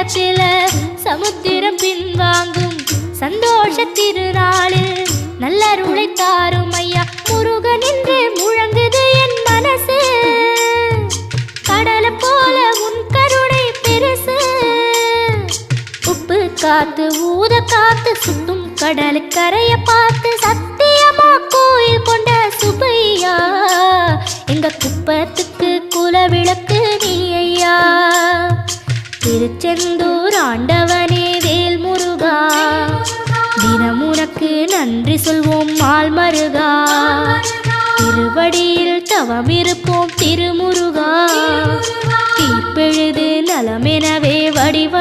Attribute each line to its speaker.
Speaker 1: நேரத்தில் சமுத்திரம் பின்வாங்கும் சந்தோஷ திருநாளில் நல்லருளை தாரும் ஐயா முருகன் என்று முழங்குது என் மனசு. கடலை போல உன் கருணை பெருசு. உப்பு காத்து ஊத காத்து சுத்தும் கடலுக்கரைய பார்த்து சத்தியமா கோயில் கொண்ட சுப்பையா எங்க குப்பத்துக்கு குலவிளக்கு நீ ஐயா. திருச்செந்தூர் ஆண்டவனே வேல் முருகா தினம் உனக்கு நன்றி சொல்வோம் மால் மருகா. திருவடியில் தவம் இருப்போம் திருமுருகா. தீர்ப்பெழுது நலமெனவே வடிவ